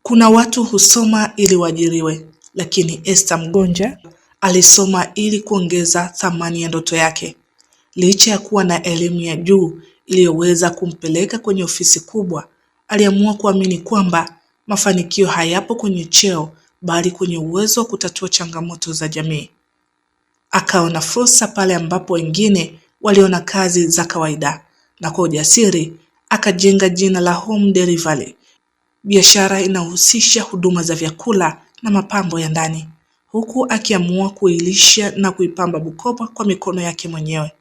Kuna watu husoma ili waajiriwe, lakini Esther Mgonja alisoma ili kuongeza thamani ya ndoto yake. Licha ya kuwa na elimu ya juu iliyoweza kumpeleka kwenye ofisi kubwa, aliamua kuamini kwamba mafanikio hayapo kwenye cheo bali kwenye uwezo wa kutatua changamoto za jamii. Akaona fursa pale ambapo wengine waliona kazi za kawaida, na kwa ujasiri akajenga jina la Home Delivery, biashara inahusisha huduma za vyakula na mapambo ya ndani, huku akiamua kuilisha na kuipamba Bukoba kwa mikono yake mwenyewe.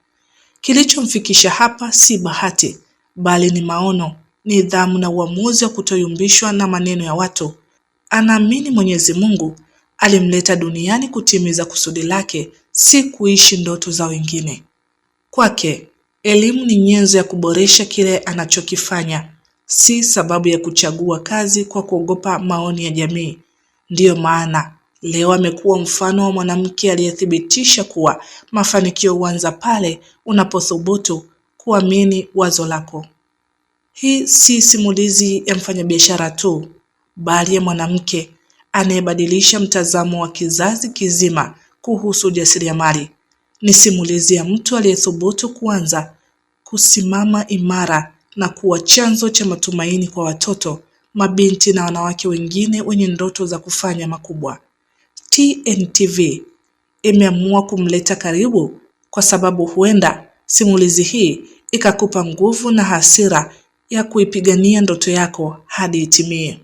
Kilichomfikisha hapa si bahati, bali ni maono, nidhamu na uamuzi wa kutoyumbishwa na maneno ya watu. Anaamini Mwenyezi Mungu alimleta duniani kutimiza kusudi lake, si kuishi ndoto za wengine. Kwake, elimu ni nyenzo ya kuboresha kile anachokifanya, si sababu ya kuchagua kazi kwa kuogopa maoni ya jamii. Ndiyo maana leo amekuwa mfano wa mwanamke aliyethibitisha kuwa mafanikio huanza pale unapothubutu kuamini wazo lako. Hii si simulizi ya mfanyabiashara tu, bali ya mwanamke anayebadilisha mtazamo wa kizazi kizima kuhusu ujasiriamali. Ni simulizi ya mtu aliyethubutu kuanza, kusimama imara na kuwa chanzo cha matumaini kwa watoto, mabinti na wanawake wengine wenye ndoto za kufanya makubwa. TNTV imeamua kumleta karibu kwa sababu huenda simulizi hii ikakupa nguvu na hasira ya kuipigania ndoto yako hadi itimie.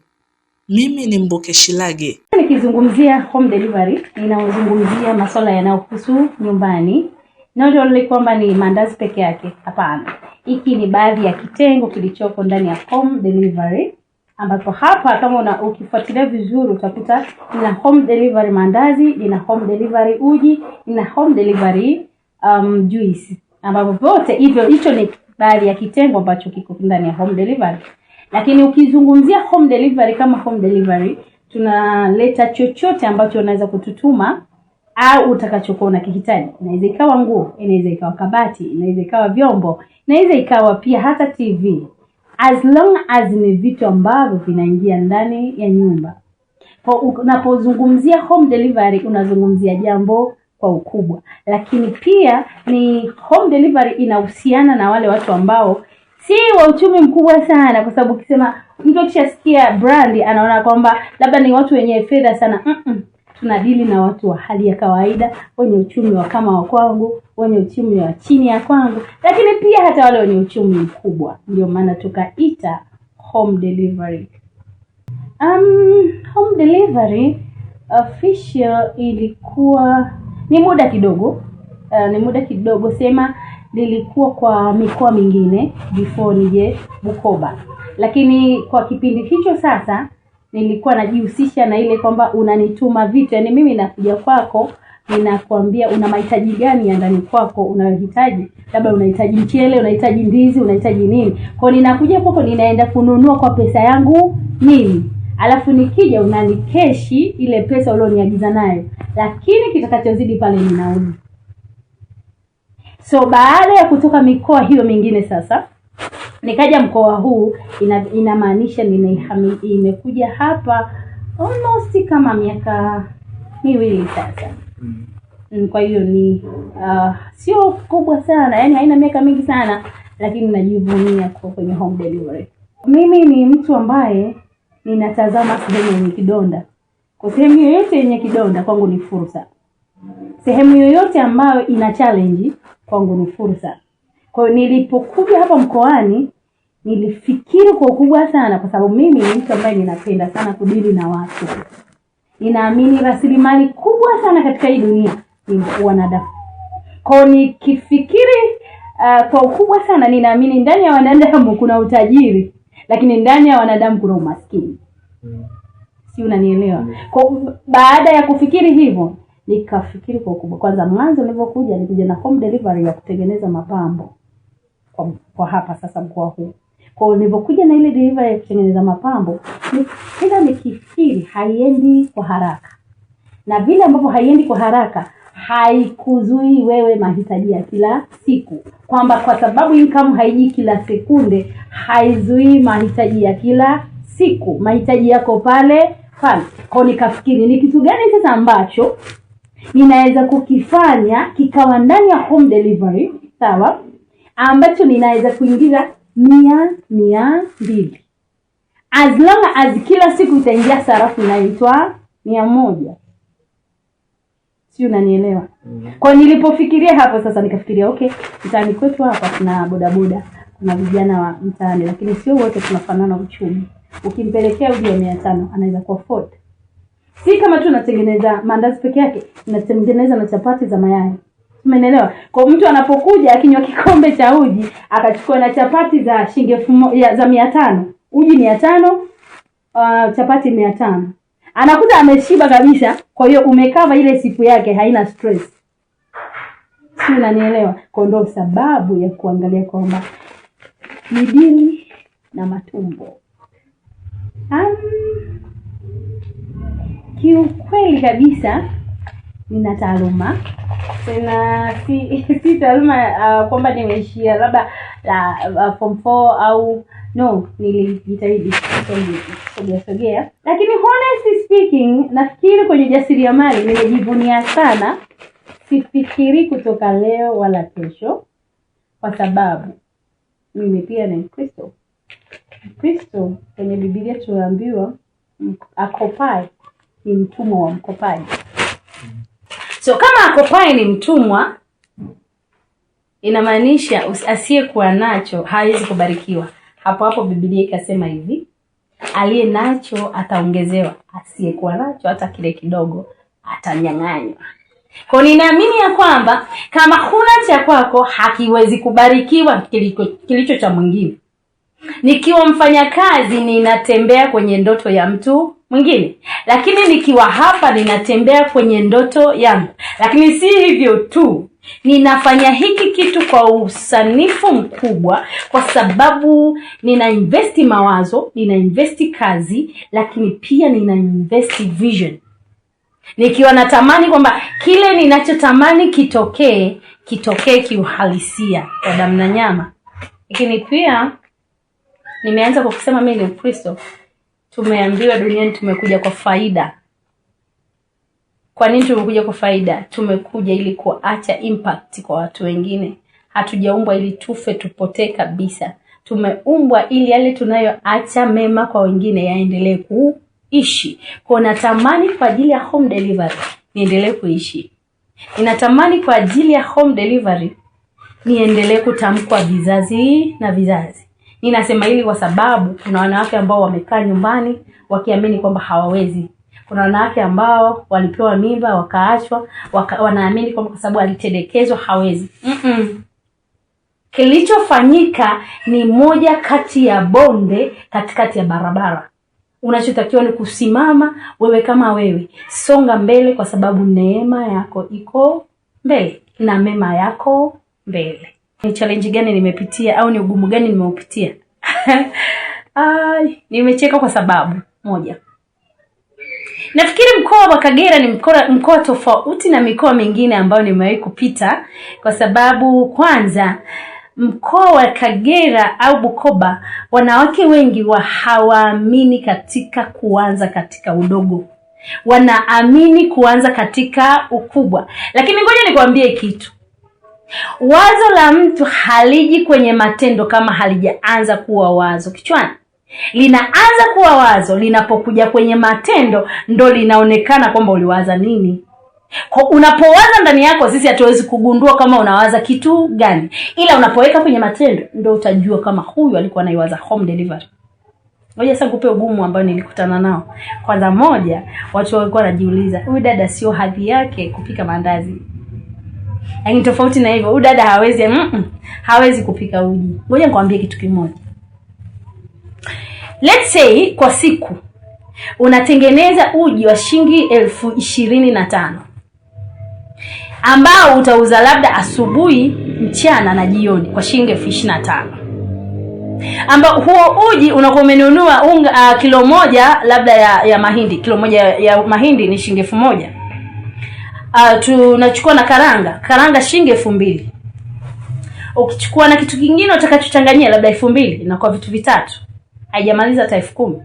Mimi ni Mboke Shilage. Nikizungumzia home delivery, ninazungumzia masuala yanayohusu nyumbani. Ndio kwamba ni mandazi peke yake, hapana. Hiki ni baadhi ya kitengo kilichoko ndani ya home delivery, ambapo hapa kama ukifuatilia vizuri utakuta ina home delivery mandazi, ina home delivery uji, ina home delivery juice, ambapo vote hicho ni baadhi ya kitengo ambacho kiko ndani ya home delivery. Lakini ukizungumzia home delivery kama home delivery, tunaleta chochote ambacho unaweza kututuma au utakachokuwa unakihitaji. Inaweza ikawa nguo, inaweza ikawa kabati, inaweza ikawa vyombo, inaweza ikawa pia hata TV. As long as ni vitu ambavyo vinaingia ndani ya nyumba. Kwa unapozungumzia home delivery unazungumzia jambo kwa ukubwa. Lakini pia ni home delivery inahusiana na wale watu ambao si wa uchumi mkubwa sana, kwa sababu ukisema mtu akishasikia brand anaona kwamba labda ni watu wenye fedha sana. Tunadili na watu wa hali ya kawaida, wenye uchumi wa kama wa kwangu, wenye uchumi wa chini ya kwangu, lakini pia hata wale wenye uchumi mkubwa. Ndio maana tukaita home delivery. Home delivery official ilikuwa ni muda kidogo sema lilikuwa kwa mikoa mingine before nije Bukoba. Lakini kwa kipindi hicho sasa nilikuwa najihusisha na ile kwamba unanituma vitu, yani mimi nakuja kwako, ninakwambia una mahitaji gani ya ndani kwako unayohitaji. Labda unahitaji mchele, unahitaji ndizi, unahitaji nini. Kwa ninakuja kwako, ninaenda kununua kwa pesa yangu mimi. Alafu nikija unanikeshi ile pesa ulioniagiza nayo. Lakini kitakachozidi pale ni nauli. So baada ya kutoka mikoa hiyo mingine sasa nikaja mkoa huu, inamaanisha imekuja hapa almost kama miaka miwili sasa. Kwa hiyo ni sio kubwa sana, yani haina miaka mingi sana, lakini najivunia kwa kwenye home delivery. Mimi ni mtu ambaye ninatazama sehemu yenye kidonda. Kwa sehemu yoyote yenye kidonda kwangu ni fursa. Sehemu yoyote ambayo ina challenge kwangu ni fursa. Kwa hiyo nilipokuja hapa mkoani nilifikiri kwa ukubwa sana, kwa sababu mimi ni mtu ambaye ninapenda sana kudili na watu. Ninaamini rasilimali kubwa sana katika hii dunia ni wanadamu. Kwa hiyo nikifikiri kwa ukubwa sana, ninaamini ndani ya wanadamu kuna utajiri, lakini ndani ya wanadamu kuna umaskini. Si unanielewa? Kwa baada ya kufikiri hivyo, nikafikiri kwa ukubwa. Kwanza mwanzo nilikuja na home delivery ya kutengeneza mapambo kwa hapa sasa mkoa huu. Kwa hiyo nilipokuja na ile delivery ya kutengeneza mapambo, nikifikiri haiendi kwa haraka. Na vile ambavyo haiendi kwa haraka, haikuzuii wewe mahitaji ya kila siku. Kwamba kwa sababu income haiji kila sekunde, haizuii mahitaji ya kila siku mahitaji yako pale. Kwa nikafikiri ni kitu gani sasa ambacho ninaweza kukifanya kikawa ndani ya home delivery, sawa, ambacho ninaweza kuingiza 200 as long as kila siku itaingia sarafu inaitwa 100. Si unanielewa? Kwa nilipofikiria hapo sasa nikafikiria okay, mtaani kwetu hapa kuna bodaboda, kuna vijana wa mtaani, lakini sio wote tunafanana uchumi. Ukimpelekea uji ya 500 anaweza kuafford. Si kama tu natengeneza mandazi peke yake, natengeneza na chapati za mayai. Umeelewa? Kwa mtu anapokuja akinywa kikombe cha uji, akachukua na chapati za shilingi za 500, uji 500, chapati 500. Anakuta ameshiba kabisa, kwa hiyo umekava ile siku yake, haina stress. Si unanielewa? Kwa ndio sababu ya kuangalia kwamba ni dini na matumbo. Kiukweli kabisa nina taaluma. Si taaluma kwamba nimeishia labda form 4 au no, nilijitahidi sogea. Lakini honestly speaking, nafikiri kwenye jasiriamali nimejivunia sana. Sifikiri kutoka leo wala kesho, kwa sababu mimi pia ni Mkristo. Kristo kwenye Biblia tunaambiwa akopai ni mtumwa wa mkopaji. So kama akopai ni mtumwa, inamaanisha asiyekuwa nacho hawezi kubarikiwa. Hapo Biblia ikasema hivi, aliye nacho ataongezewa, asiyekuwa nacho hata kile kidogo atanyang'anywa. Kwa ninaamini ya kwamba kama huna cha kwako hakiwezi kubarikiwa kilicho cha mwingine. Nikiwa mfanyakazi ninatembea kwenye ndoto ya mtu mwingine, lakini nikiwa hapa ninatembea kwenye ndoto yangu. Lakini si hivyo tu, ninafanya hiki kitu kwa usanifu mkubwa, kwa sababu nina invest mawazo, nina invest kazi, lakini pia nina invest vision. Nikiwa natamani kwamba kile ninachotamani kitokee kiuhalisia kwa damu na nyama. Lakini pia nimeanza kwa kusema mimi ni Mkristo. Tumeambiwa duniani tumekuja kwa faida. Kwa nini tumekuja kwa faida? Tumekuja ili kuacha impact kwa watu wengine. Hatujaumbwa ili tufe tupotee kabisa. Tumeumbwa ili yale tunayoacha mema kwa wengine yaendelee kuishi. Kwa natamani kwa ajili ya home delivery niendelee kuishi. Ninatamani kwa ajili ya home delivery niendelee kutamkwa vizazi na vizazi. Ninasema hili kwa sababu kuna wanawake ambao wamekaa nyumbani wakiamini kwamba hawawezi. Kuna wanawake ambao walipewa mimba wakaachwa, wanaamini kwamba kwa sababu alitedekezwa hawezi. Kilichofanyika ni moja kati ya bonde katikati ya barabara. Unachotakiwa ni kusimama wewe kama wewe. Songa mbele kwa sababu neema yako iko mbele na mema yako mbele. Ni challenge gani nimepitia au ni ugumu gani nimeupitia? Nimecheka kwa sababu moja. Nafikiri mkoa wa Kagera ni mkoa tofauti na mikoa mingine ambayo nimewahi kupita, kwa sababu kwanza mkoa wa Kagera au Bukoba wanawake wengi hawaamini katika kuanza katika udogo. Wanaamini kuanza katika ukubwa. Lakini ngoja nikwambie kitu. Wazo la mtu haliji kwenye matendo kama halijaanza kuwa wazo kichwani. Linaanza kuwa wazo linapokuja kwenye matendo, ndo linaonekana kwamba uliwaza nini. Kwa unapowaza ndani yako sisi hatuwezi kugundua kama unawaza kitu gani, ila unapoweka kwenye matendo ndo utajua kama huyu alikuwa anaiwaza home delivery. Ngoja sasa nikupe ugumu ambao nilikutana nao. Kwanza moja, watu walikuwa wanajiuliza, huyu dada sio hadhi yake kupika mandazi. Yaani tofauti na hivyo, huyu dada hawezi kupika uji. Ngoja nikwambie kitu kimoja. Let's say kwa siku unatengeneza uji wa shilingi 25,000 ambao utauza labda asubuhi, mchana na jioni kwa shilingi 25,000. Ambao huo uji unakuwa umenunua unga kilo moja labda ya mahindi. Kilo moja ya mahindi ni shilingi 1,000. Tunachukua na karanga shilingi 2,000. Ukichukua na kitu kingine utakachochanganyia labda 2,000, inakuwa vitu vitatu. Haijamaliza hata 10,000.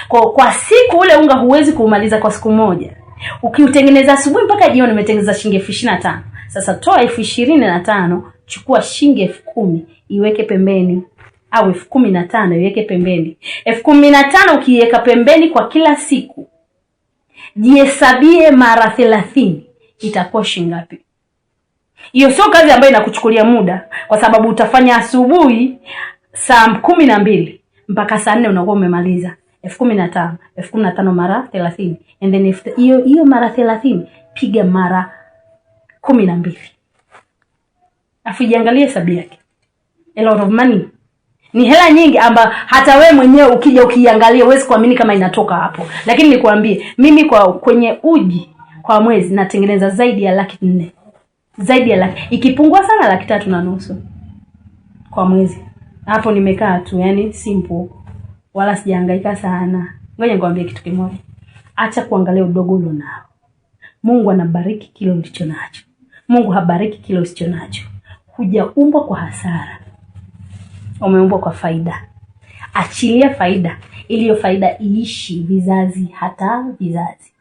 Kwa siku ule unga huwezi kuumaliza kwa siku moja. Ukiutengeneza asubuhi mpaka jioni umetengeneza shilingi 25,000. Sasa toa 25,000, chukua shilingi 10,000 iweke pembeni, au 15,000 iweke pembeni. 15,000 ukiweka pembeni kwa kila siku, jihesabie mara 30, itakuwa shilingi ngapi? Hiyo sio kazi ambayo inakuchukulia muda, kwa sababu utafanya asubuhi saa 12 mpaka saa 4 unakuwa umemaliza. 15,000 mara 30, and then hiyo mara 30 piga mara 12. Afu jiangalie hesabu yake. A lot of money. Ni hela nyingi amba hata we mwenyewe ukija ukiangalia huwezi kuamini kama inatoka hapo. Lakini nikwambie, mimi kwenye uji kwa mwezi natengeneza zaidi ya 400,000. Zaidi ya laki. Ikipungua sana 350,000 kwa mwezi. Hapo nimekaa tu, yani simple. Wala sijahangaika sana. Ngoja nikwambie kitu kimoja. Acha kuangalia udogo ulionao. Mungu anabariki kile ulicho nacho. Mungu habariki kile usicho nacho. Hujaumbwa kwa hasara. Umeumbwa kwa faida. Achilia faida, ili hiyo faida iishi vizazi hata vizazi.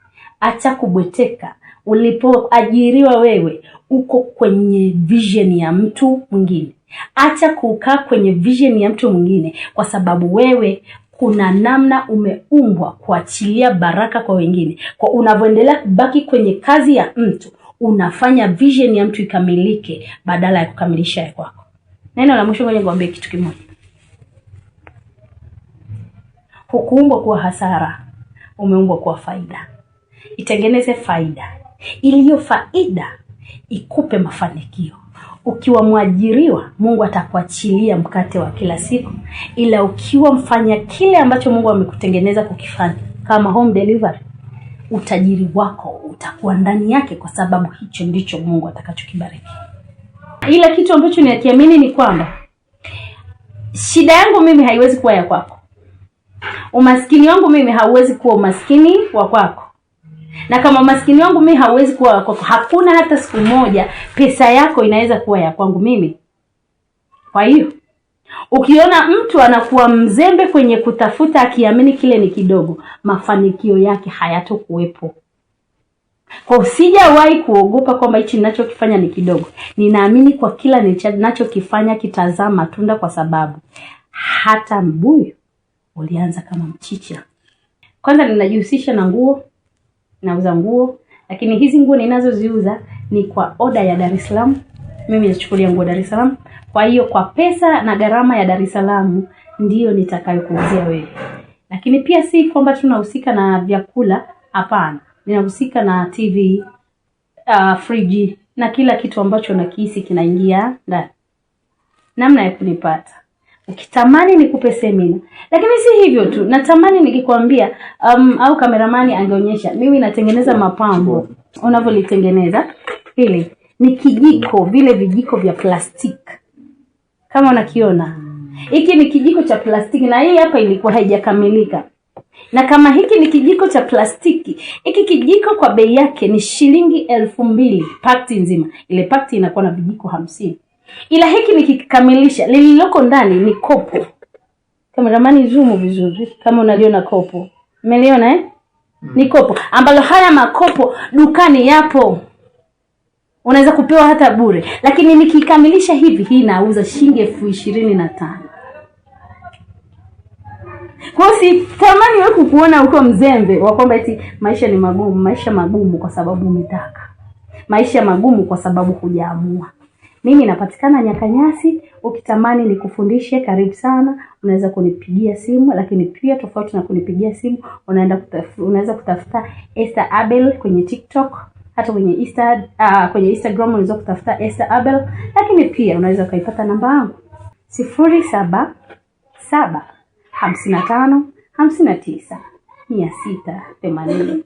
Acha kubweteka. Ulipoajiriwa wewe uko kwenye vision ya mtu mwingine. Acha kukaa kwenye vision ya mtu mwingine, kwa sababu wewe kuna namna umeumbwa kuachilia baraka kwa wengine. Kwa unavyoendelea kubaki kwenye kazi ya mtu, unafanya vision ya mtu ikamilike badala ya kukamilisha ya kwako. Neno la mwisho, ngoja nikwambie kitu kimoja. Hukuumbwa kuwa hasara, umeumbwa kuwa faida. Itengeneze faida, ili hiyo faida ikupe mafanikio. Ukiwa mwajiriwa, Mungu atakuachilia mkate wa kila siku. Ila ukiwa mfanya kile ambacho Mungu amekutengeneza kukifanya, kama home delivery, utajiri wako utakuwa ndani yake, kwa sababu hicho ndicho Mungu atakachokibariki. Ila kitu ambacho ninakiamini ni kwamba shida yangu mimi haiwezi kuwa ya kwako. Umaskini wangu mimi hauwezi kuwa umaskini wa kwako. Na kama umaskini wangu mimi hauwezi kuwa wa kwako, hakuna hata siku moja pesa yako inaweza kuwa ya kwangu mimi. Kwa hiyo ukiona mtu anakuwa mzembe kwenye kutafuta akiamini kile ni kidogo, mafanikio yake hayatokuwepo. Kwa usijawahi kuogopa kwamba hichi ninachokifanya ni kidogo. Ninaamini kwa kila ninachokifanya kitazaa matunda, kwa sababu hata mbuyu ulianza kama mchicha. Kwanza ninajihusisha na nguo, nauza nguo, lakini hizi nguo ninazoziuza ni kwa oda ya Dar es Salaam. Mimi nachukulia nguo Dar es Salaam. Kwa hiyo kwa pesa na gharama ya Dar es Salaam ndio nitakayokuuzia wewe. Lakini pia si kwamba tunahusika na vyakula, hapana. Ninahusika na TV, friji na kila kitu ambacho nakihisi kinaingia ndani. Namna ya kunipata, ukitamani nikupe semina. Lakini si hivyo tu, natamani nikikwambia au kameramani angeonyesha mimi natengeneza mapambo. Unavyolitengeneza hili ni kijiko, vile vijiko vya plastiki. Kama unakiona, hiki ni kijiko cha plastiki, na hii hapa ilikuwa haijakamilika. Na kama hiki ni kijiko cha plastiki, hiki kijiko kwa bei yake ni shilingi 2,000 pakti nzima. Ile pakti inakuwa na vijiko 50. Ila hiki nikikamilisha, lililoko ndani ni kopo. Kameramani zoom vizuri kama unaliona kopo. Umeliona Ni kopo ambalo haya makopo dukani yapo. Unaweza kupewa hata bure. Lakini nikikamilisha hivi, hii nauza shilingi 25,000. Kwa si tamani wewe kukuona uko mzembe wa kwamba eti maisha ni magumu. Maisha magumu kwa sababu umetaka. Maisha magumu kwa sababu hujaamua. Mimi napatikana Nyakanyasi. Ukitamani nikufundishe, karibu sana. Unaweza kunipigia simu, lakini pia tofauti na kunipigia simu, unaweza kutafuta Esther Abel kwenye TikTok, hata kwenye Instagram unaweza kutafuta Esther Abel, lakini pia unaweza kuipata namba yangu 077559 680.